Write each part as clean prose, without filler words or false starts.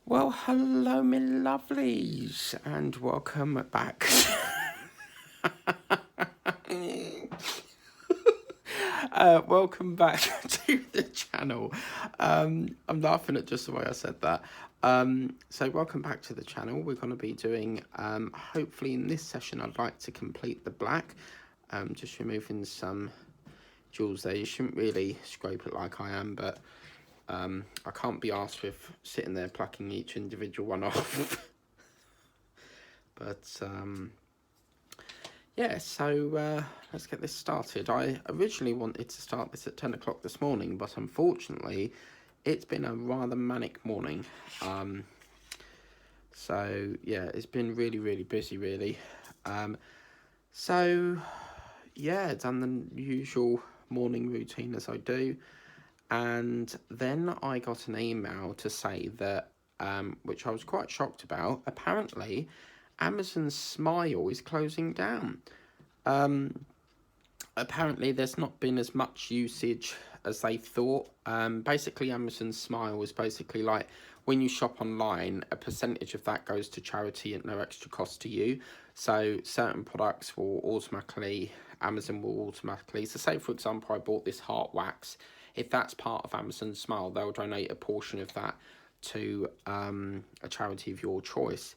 Well, hello, my lovelies, and welcome back. Welcome back to the channel. I'm laughing at just the way I said that. So welcome back to the channel. We're going to be doing, hopefully in this session, I'd like to complete the black. Just removing some jewels there. You shouldn't really scrape it like I am, but I can't be asked with sitting there plucking each individual one off. But yeah, so let's get this started. I originally wanted to start this at 10 o'clock this morning, but unfortunately it's been a rather manic morning. So yeah, it's been really busy really. So yeah, done the usual morning routine as I do. And then I got an email to say that, which I was quite shocked about, apparently Amazon Smile is closing down. Apparently there's not been as much usage as they thought. Basically Amazon Smile is basically like when you shop online, a percentage of that goes to charity at no extra cost to you. So certain products will automatically, Amazon will automatically, so say for example I bought this heart wax. If that's part of Amazon Smile, they'll donate a portion of that to a charity of your choice.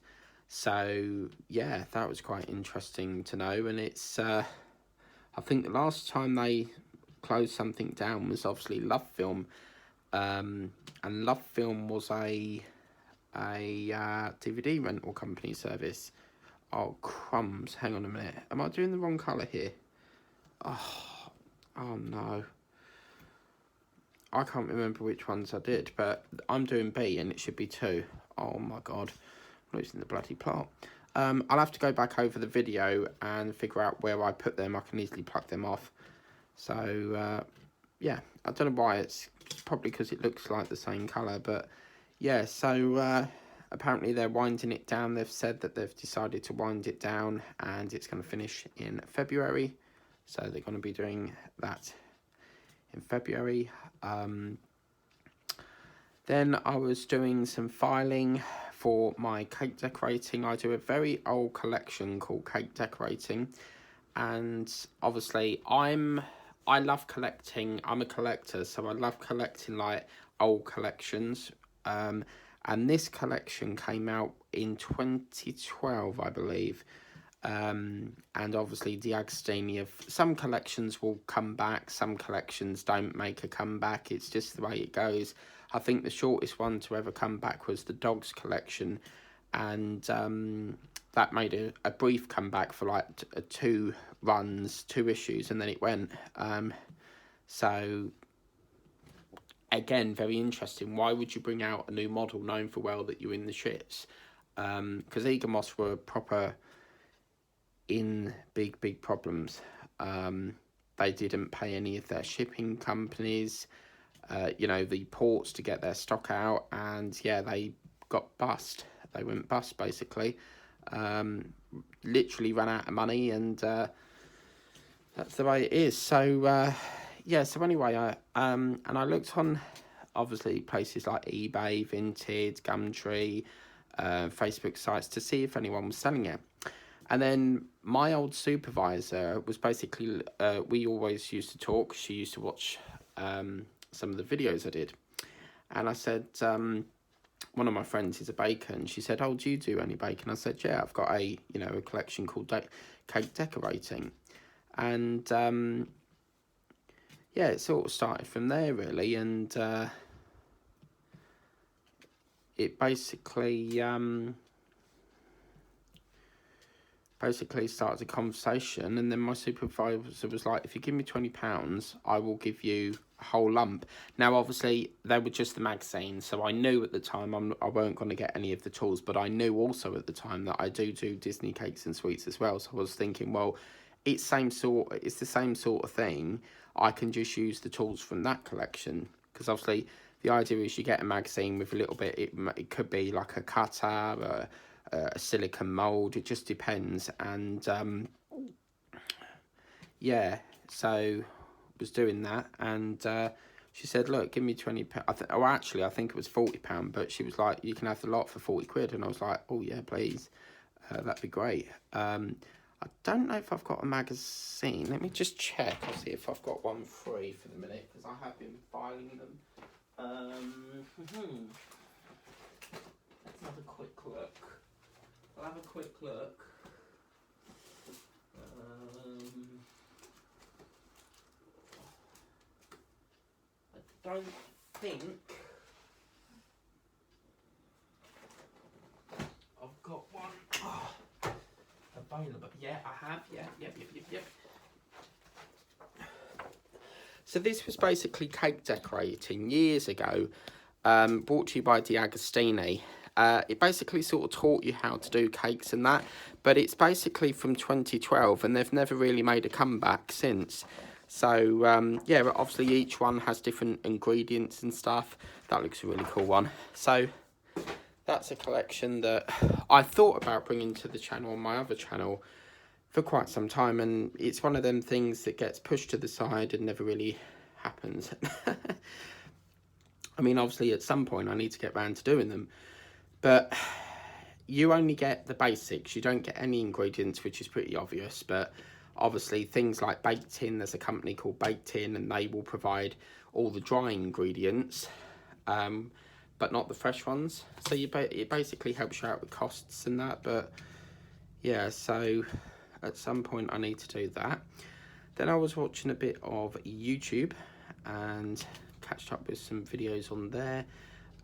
So yeah, that was quite interesting to know. And it's I think the last time they closed something down was obviously Love Film, and Love Film was a DVD rental company service. Oh crumbs! Hang on a minute. Am I doing the wrong colour here? Oh no. I can't remember which ones I did, but I'm doing B and it should be 2. Oh my god, I'm losing the bloody plot. I'll have to go back over the video and figure out where I put them. I can easily pluck them off. So, yeah, I don't know why. It's probably because it looks like the same colour, but yeah, so apparently they're winding it down. They've said that they've decided to wind it down and it's going to finish in February. So they're going to be doing that in February. Then I was doing some filing for my cake decorating. I do a very old collection called Cake Decorating, and obviously I love collecting. I'm a collector, so I love collecting like old collections. And this collection came out in 2012, I believe. And obviously the Agostini of some collections will come back, some collections don't make a comeback. It's just the way it goes. I think the shortest one to ever come back was the Dogs collection, and that made a brief comeback for like 2 runs, 2 issues, and then it went. So again, very interesting. Why would you bring out a new model knowing for well that you're in the shits? Because Egamos were proper in big problems. They didn't pay any of their shipping companies, the ports to get their stock out, and yeah, they got bust. They went bust basically. Literally ran out of money, and that's the way it is. So yeah. So anyway, and I looked on obviously places like eBay, Vinted, Gumtree, Facebook sites to see if anyone was selling it. And then my old supervisor was basically, we always used to talk. She used to watch some of the videos I did. And I said, one of my friends is a baker, and she said, oh, do you do any baking? I said, yeah, I've got a collection called Cake Decorating. And yeah, it sort of started from there really. And it basically started a conversation, and then my supervisor was like, if you give me £20, I will give you a whole lump. Now obviously they were just the magazines, so I knew at the time I weren't going to get any of the tools, but I knew also at the time that I do Disney cakes and sweets as well. So I was thinking, well, it's the same sort of thing. I can just use the tools from that collection, because obviously the idea is you get a magazine with a little bit, it could be like a cutter, a silicone mold, it just depends. And yeah, so was doing that, and She said, look, give me £20. Oh, actually, I think it was £40, but she was like, you can have the lot for 40 quid. And I was like, oh, yeah, please. That'd be great. I don't know if I've got a magazine. Let me just check. I'll see if I've got one free for the minute, because I have been filing them. Let's have a quick look. I'll have a quick look. I don't think I've got one available. Yeah, I have. Yep. So this was basically cake decorating years ago, brought to you by D'Agostini. It basically sort of taught you how to do cakes and that, but it's basically from 2012 and they've never really made a comeback since. So, yeah, obviously each one has different ingredients and stuff. That looks a really cool one. So that's a collection that I thought about bringing to the channel on my other channel for quite some time, and it's one of them things that gets pushed to the side and never really happens. I mean, obviously at some point I need to get round to doing them, but you only get the basics. You don't get any ingredients, which is pretty obvious, but obviously things like Baked Tin, there's a company called Baked Tin and they will provide all the dry ingredients, but not the fresh ones. So it basically helps you out with costs and that, but yeah, so at some point I need to do that. Then I was watching a bit of YouTube and catched up with some videos on there,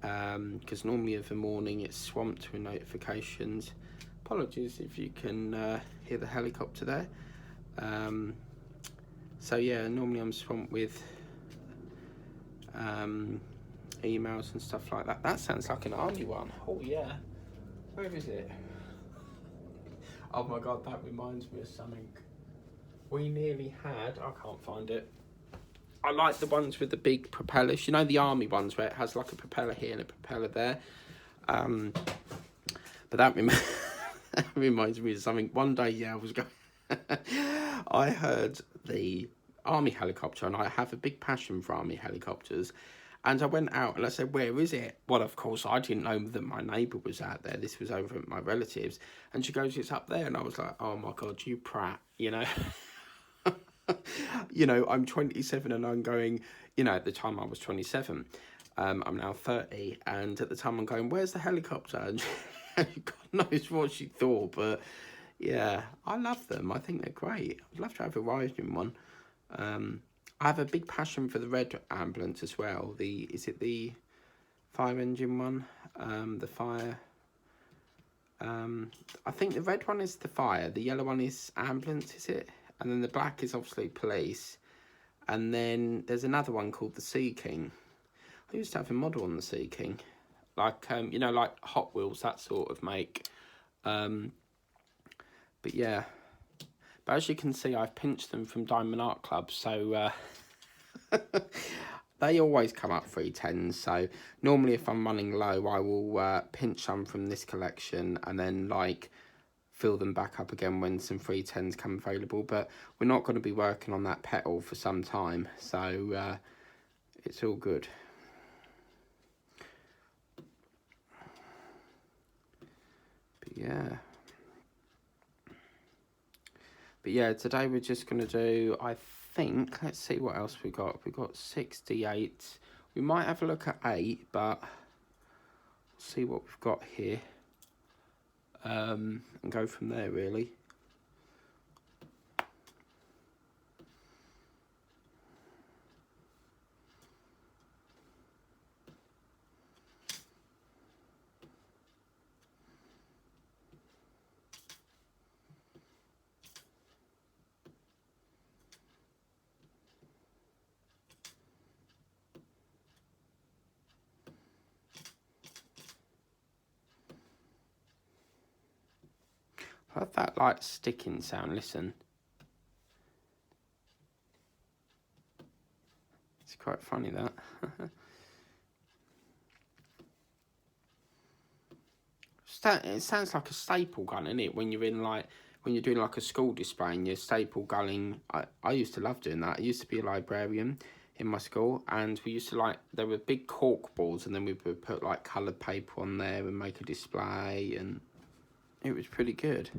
because normally of the morning it's swamped with notifications. Apologies if you can hear the helicopter there. So yeah, normally I'm swamped with emails and stuff like that. That sounds like an army one. Oh yeah, where is it? Oh my god, that reminds me of something we nearly had. I can't find it. I like the ones with the big propellers. You know, the army ones where it has like a propeller here and a propeller there. But that reminds me of something. One day, yeah, I was going... I heard the army helicopter, and I have a big passion for army helicopters. And I went out and I said, where is it? Well, of course, I didn't know that my neighbour was out there. This was over at my relatives. And she goes, it's up there. And I was like, oh my God, you prat, you know. You know, I'm 27 and I'm going, you know, at the time I was 27. I'm now 30. And at the time I'm going, where's the helicopter? And God knows what she thought. But yeah, I love them. I think they're great. I'd love to have a ride in one. I have a big passion for the red ambulance as well. Is it the fire engine one? The fire... I think the red one is the fire. The yellow one is ambulance, is it? And then the black is obviously police. And then there's another one called the Sea King. I used to have a model on the Sea King. Like, you know, like Hot Wheels, that sort of make. But yeah. But as you can see, I've pinched them from Diamond Art Club. So they always come up 310s. So normally if I'm running low, I will pinch some from this collection and then like fill them back up again when some 310s come available. But we're not going to be working on that petal for some time, so it's all good. But yeah, today we're just going to do, I think, let's see what else we got. We've got 68. We might have a look at 8, but see what we've got here. And go from there, really. I have that like sticking sound, listen. It's quite funny that. It sounds like a staple gun, isn't it? When you're in like, when you're doing like a school display and you're staple gunning. I used to love doing that. I used to be a librarian. in my school, and we used to like, there were big cork balls, and then we would put like coloured paper on there and make a display, and it was pretty good.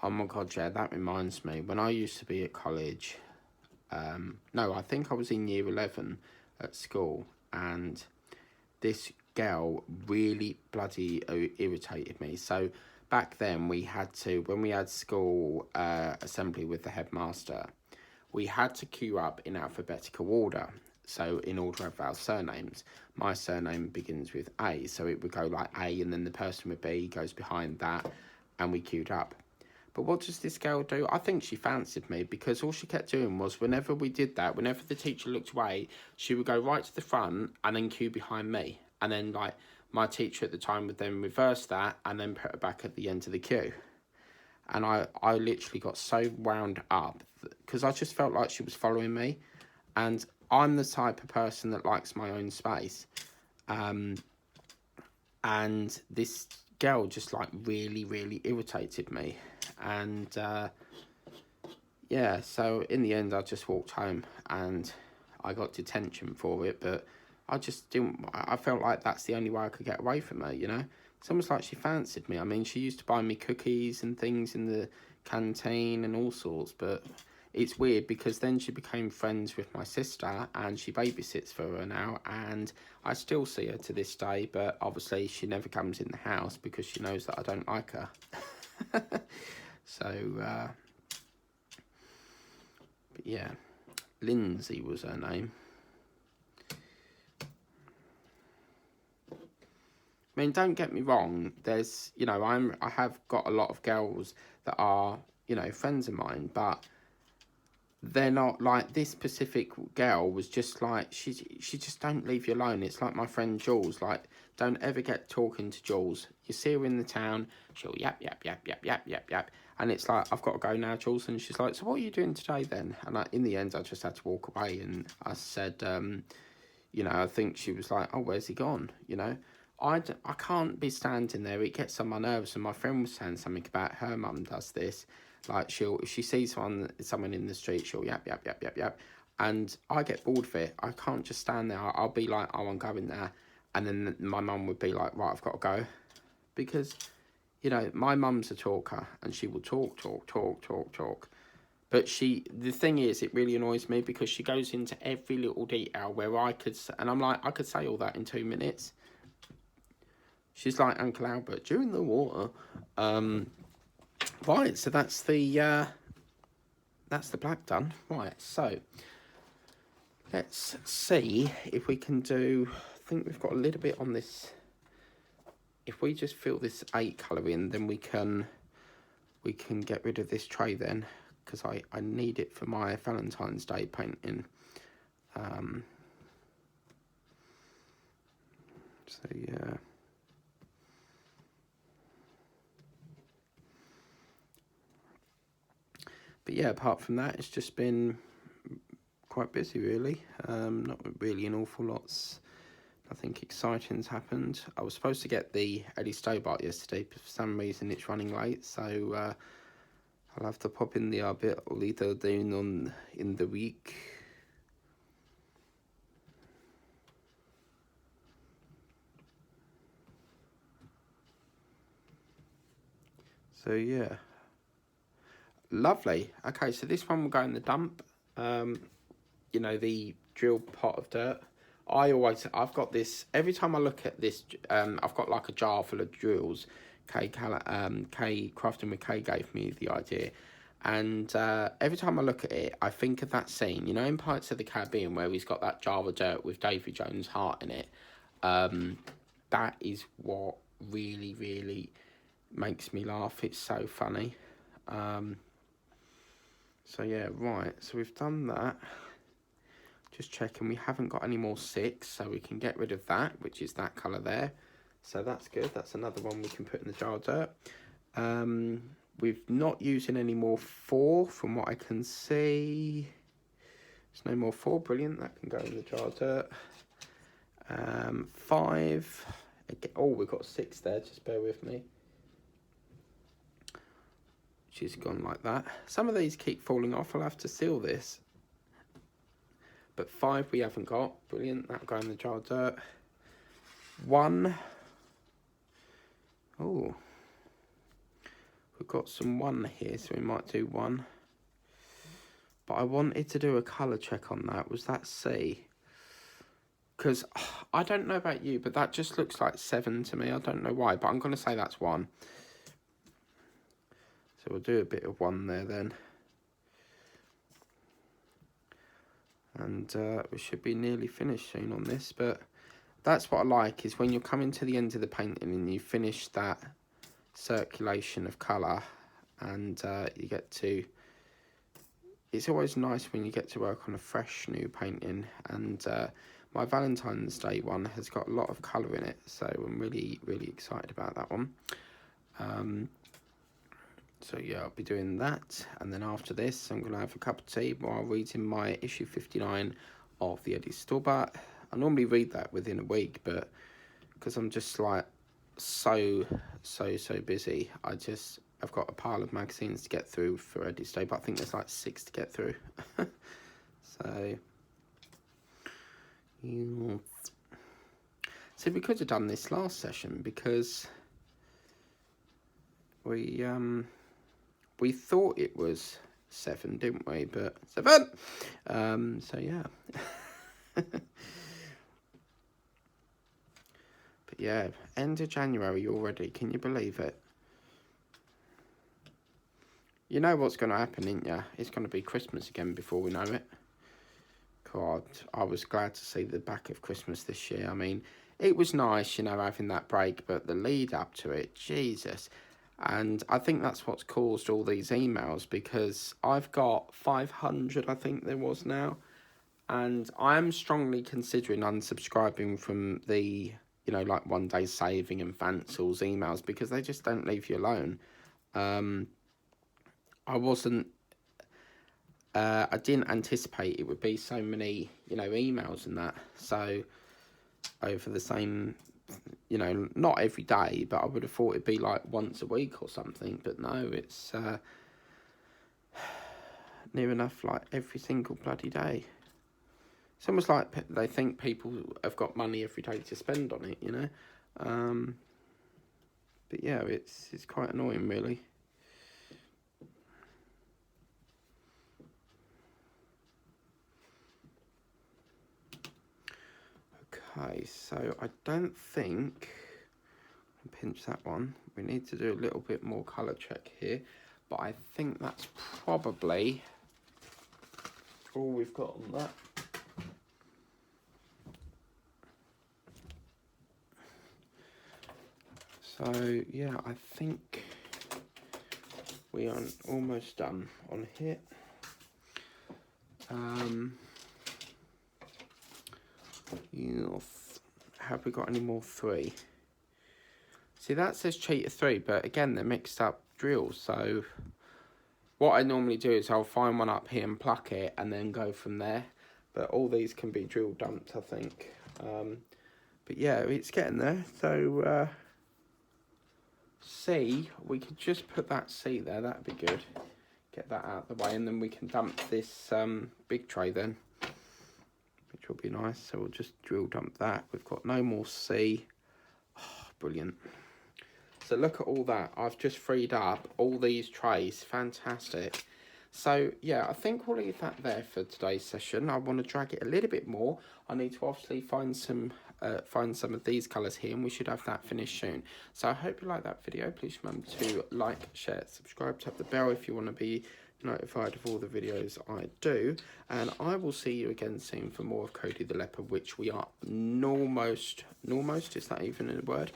Oh my god, yeah, that reminds me. When I used to be at college, no, I think I was in year 11 at school, and this girl really bloody irritated me. So back then we had to, when we had school assembly with the headmaster, we had to queue up in alphabetical order. So in order of our surnames, my surname begins with A, so it would go like A, and then the person with B goes behind that, and we queued up. But what does this girl do? I think she fancied me, because all she kept doing was, whenever we did that, whenever the teacher looked away, she would go right to the front and then queue behind me. And then, like, my teacher at the time would then reverse that and then put her back at the end of the queue. And I literally got so wound up, because I just felt like she was following me. And I'm the type of person that likes my own space. And this girl just, like, really, really irritated me. And yeah, so in the end I just walked home, and I got detention for it, but I just didn't, I felt like that's the only way I could get away from her, you know. It's almost like she fancied me. I mean, she used to buy me cookies and things in the canteen and all sorts, but it's weird, because then she became friends with my sister, and she babysits for her now, and I still see her to this day, but obviously she never comes in the house because she knows that I don't like her. So, but yeah, Lindsay was her name. I mean, don't get me wrong. There's, you know, I have got a lot of girls that are, you know, friends of mine, but they're not like, this specific girl was just like, she just don't leave you alone. It's like my friend Jules. Like, don't ever get talking to Jules. You see her in the town, she'll yap, yap, yap, yap, yap, yap, yap. And it's like, I've got to go now, Jules. And she's like, so what are you doing today then? And in the end, I just had to walk away. And I said, you know, I think she was like, oh, where's he gone? You know, I can't be standing there. It gets on my nerves. And my friend was saying something about her mum does this. Like, if she sees someone in the street, she'll yap, yap, yap, yap, yap. And I get bored of it. I can't just stand there. I'll be like, oh, I'm going there. And then my mum would be like, right, I've got to go. Because, you know, my mum's a talker, and she will talk. But the thing is, it really annoys me, because she goes into every little detail where and I'm like, I could say all that in 2 minutes. She's like Uncle Albert, during the water. Right, so that's the black done. Right, so let's see if we can do, I think we've got a little bit on this. If we just fill this 8 colour in, then we can get rid of this tray then, because I need it for my Valentine's Day painting. So yeah. But yeah, apart from that, it's just been quite busy, really. Not really an awful lot. Nothing exciting's happened. I was supposed to get the Eddie Stobart yesterday, but for some reason it's running late, so I'll have to pop in there a bit later down in the week. So yeah. Lovely. Okay, so this one will go in the dump. You know, the drill pot of dirt. I've got this, every time I look at this, I've got like a jar full of drills. Kay Crafting with Kay gave me the idea. And every time I look at it, I think of that scene, you know, in Pirates of the Caribbean where he's got that jar of dirt with Davy Jones' heart in it. That is what really, really makes me laugh. It's so funny. So yeah, right. So we've done that. Just checking, we haven't got any more 6, so we can get rid of that, which is that colour there. So that's good. That's another one we can put in the jar of dirt. We're not using any more 4 from what I can see. There's no more 4. Brilliant. That can go in the jar of dirt. 5. Again, oh, we've got 6 there. Just bear with me. She's gone like that. Some of these keep falling off. I'll have to seal this. But 5 we haven't got. Brilliant. That'll go in the jar of dirt. 1. Oh. We've got some 1 here, so we might do 1. But I wanted to do a colour check on that. Was that C? Because I don't know about you, but that just looks like 7 to me. I don't know why, but I'm going to say that's 1. So we'll do a bit of 1 there then. And we should be nearly finished soon on this. But that's what I like, is when you're coming to the end of the painting and you finish that circulation of colour, and you get to... It's always nice when you get to work on a fresh new painting. And my Valentine's Day one has got a lot of colour in it, so I'm really, really excited about that one. So yeah, I'll be doing that, and then after this I'm going to have a cup of tea while reading my issue 59 of the Eddie Stallbat. I normally read that within a week, but because I'm just like so busy, I've got a pile of magazines to get through for Eddie Stallbat. I think there's like 6 to get through. So we could have done this last session, because we thought it was 7, didn't we? But 7! So yeah. But yeah, end of January already. Can you believe it? You know what's going to happen, ain't ya? It's going to be Christmas again before we know it. God, I was glad to see the back of Christmas this year. I mean, it was nice, you know, having that break, but the lead up to it, Jesus. And I think that's what's caused all these emails, because I've got 500, I think there was now. And I am strongly considering unsubscribing from the, you know, like One Day Saving and Fancel's emails, because they just don't leave you alone. I didn't anticipate it would be so many, you know, emails and that. So over the same, you know, not every day, but I would have thought it'd be like once a week or something. But no, it's near enough like every single bloody day. It's almost like they think people have got money every day to spend on it, you know. But yeah, it's quite annoying, really. Okay, so I don't think, pinch that one, we need to do a little bit more colour check here, but I think that's probably all we've got on that. So yeah, I think we are almost done on here. Have we got any more 3? See, that says cheater 3, but again, they're mixed up drills. So what I normally do is I'll find one up here and pluck it and then go from there. But all these can be drill dumped, I think. But yeah, it's getting there. So C, we could just put that C there. That'd be good. Get that out of the way, and then we can dump this big tray then, which will be nice. So we'll just drill dump that. We've got no more C. Oh, brilliant. So look at all that. I've just freed up all these trays. Fantastic. So yeah, I think we'll leave that there for today's session. I want to drag it a little bit more. I need to obviously find some of these colours here, and we should have that finished soon. So I hope you like that video. Please remember to like, share, subscribe, tap the bell if you want to be notified of all the videos I do, and I will see you again soon for more of Cody the Leopard, which we are almost, is that even a word?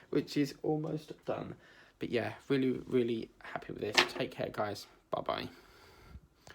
Which is almost done. But yeah, really, really happy with this. Take care, guys. Bye-bye.